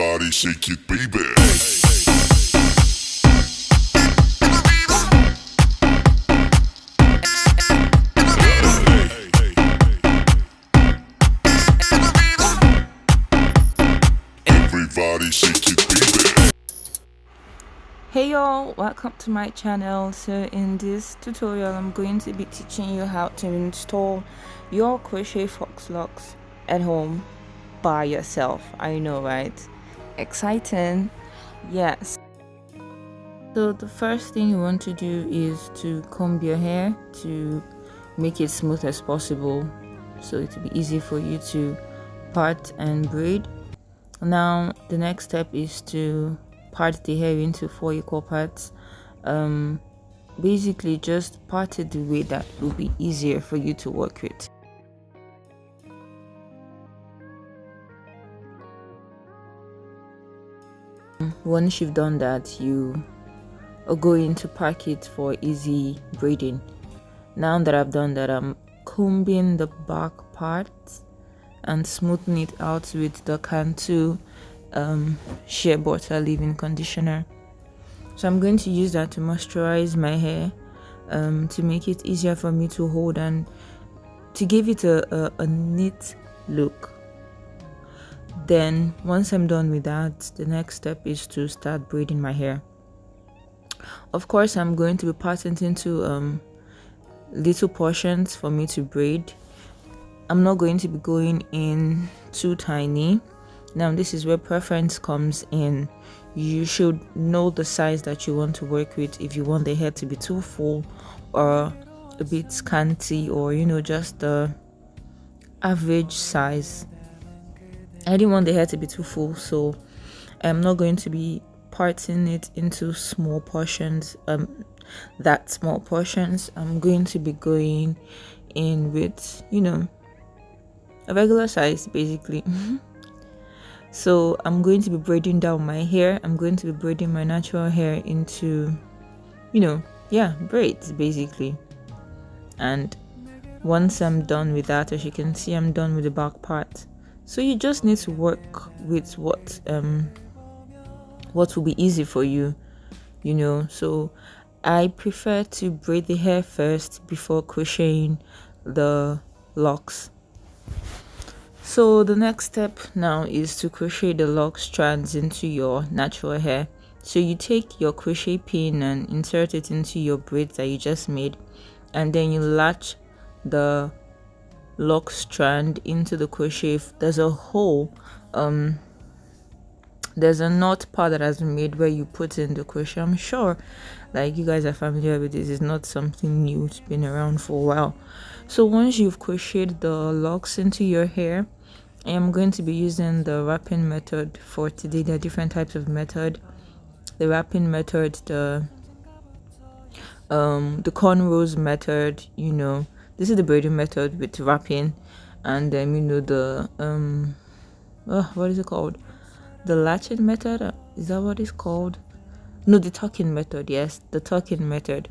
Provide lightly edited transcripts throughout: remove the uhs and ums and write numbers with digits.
Everybody shake it, baby. Everybody shake it, baby. Hey y'all, welcome to my channel. So in this tutorial I'm going to be teaching you how to install your crochet Faux Locs at home by yourself. I know, right? Exciting. Yes. So the first thing you want to do is to comb your hair to make it smooth as possible, so it will be easy for you to part and braid. Now the next step is to part the hair into 4 equal parts. Basically just part it the way that will be easier for you to work with. Once you've done that, you are going to pack it for easy braiding. Now that I've done that, I'm combing the back part and smoothing it out with the Cantu shea butter leave-in conditioner. So I'm going to use that to moisturize my hair, to make it easier for me to hold and to give it a neat look. Then once I'm done with that, the next step is to start braiding my hair. Of course, I'm going to be parting it into little portions for me to braid. I'm not going to be going in too tiny. Now this is where preference comes in. You should know the size that you want to work with. If you want the hair to be too full or a bit scanty, or just the average size. I didn't want the hair to be too full, so I'm not going to be parting it into small portions. That small portions, I'm going to be going in with a regular size basically. So I'm going to be braiding down my hair. I'm going to be braiding my natural hair into braids basically. And once I'm done with that, as you can see, I'm done with the back part. So you just need to work with what will be easy for you, so I prefer to braid the hair first before crocheting the locks. So the next step now is to crochet the lock strands into your natural hair. So you take your crochet pin and insert it into your braids that you just made, and then you latch the lock strand into the crochet. There's a hole, there's a knot part that has been made where you put in the crochet. I'm sure you guys are familiar with this. It's not something new, it's been around for a while. So once you've crocheted the locks into your hair, I am going to be using the wrapping method for today. There are different types of method. The wrapping method, the cornrows method, this is the braiding method with wrapping, and then the what is it called, the latching method, is that what it's called? No, the tucking method. Yes, the tucking method.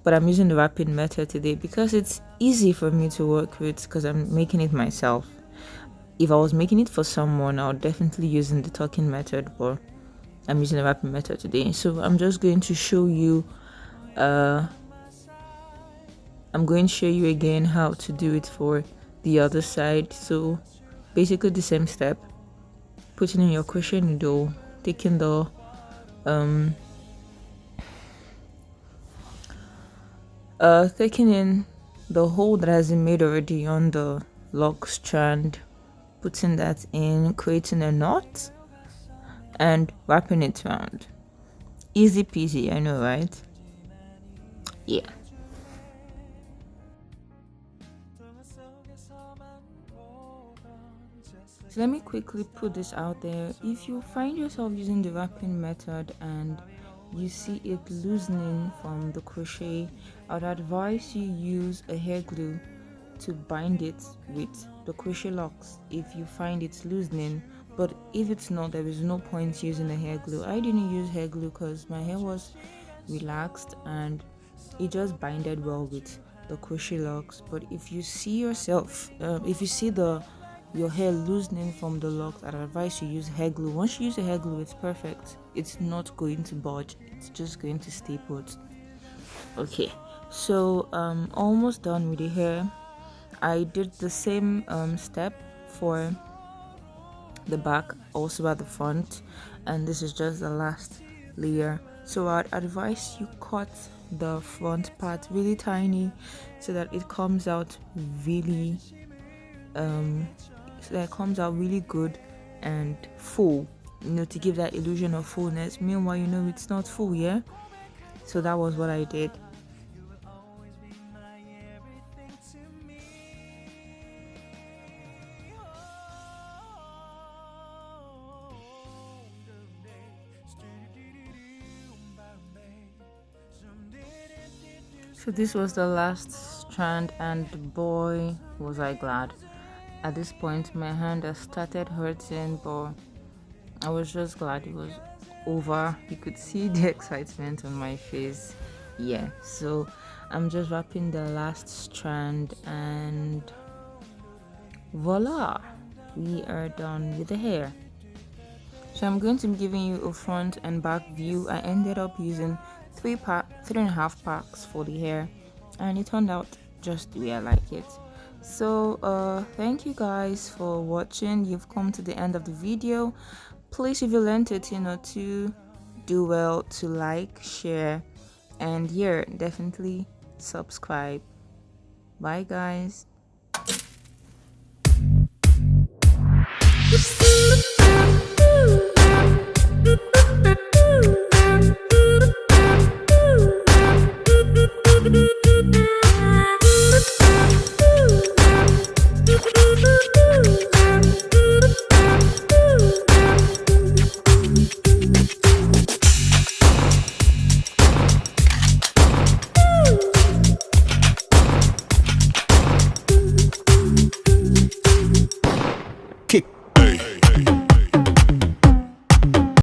But I'm using the wrapping method today because it's easy for me to work with, because I'm making it myself. If I was making it for someone, I would definitely using the tucking method, but I'm using the wrapping method today. So I'm just going to show you I'm going to show you again how to do it for the other side. So basically the same step: putting in your crochet needle, taking the taking in the hole that has been made already on the lock strand, putting that in, creating a knot, and wrapping it around. Easy peasy, I know, right? Yeah. So let me quickly put this out there. If you find yourself using the wrapping method and you see it loosening from the crochet, I would advise you use a hair glue to bind it with the crochet locks if you find it's loosening. But if it's not, there is no point using a hair glue. I didn't use hair glue because my hair was relaxed and it just binded well with the crochet locks. But if you see yourself, if you see the your hair loosening from the locks, I'd advise you use hair glue. Once you use a hair glue, it's perfect. It's not going to budge, it's just going to stay put. Okay, so almost done with the hair. I did the same step for the back, also at the front, and this is just the last layer. So I'd advise you cut the front part really tiny so that it comes out really good and full, to give that illusion of fullness. Meanwhile, it's not full. Yeah, so that was what I did. So this was the last strand, and boy was I glad. At this point my hand has started hurting, but I was just glad it was over. You could see the excitement on my face. Yeah, so I'm just wrapping the last strand, and voila, we are done with the hair. So I'm going to be giving you a front and back view. I ended up using 3.5 packs for the hair, and it turned out just the way I like it. So thank you guys for watching. You've come to the end of the video. Please, if you learned it, to do well to like, share, and definitely subscribe. Bye guys.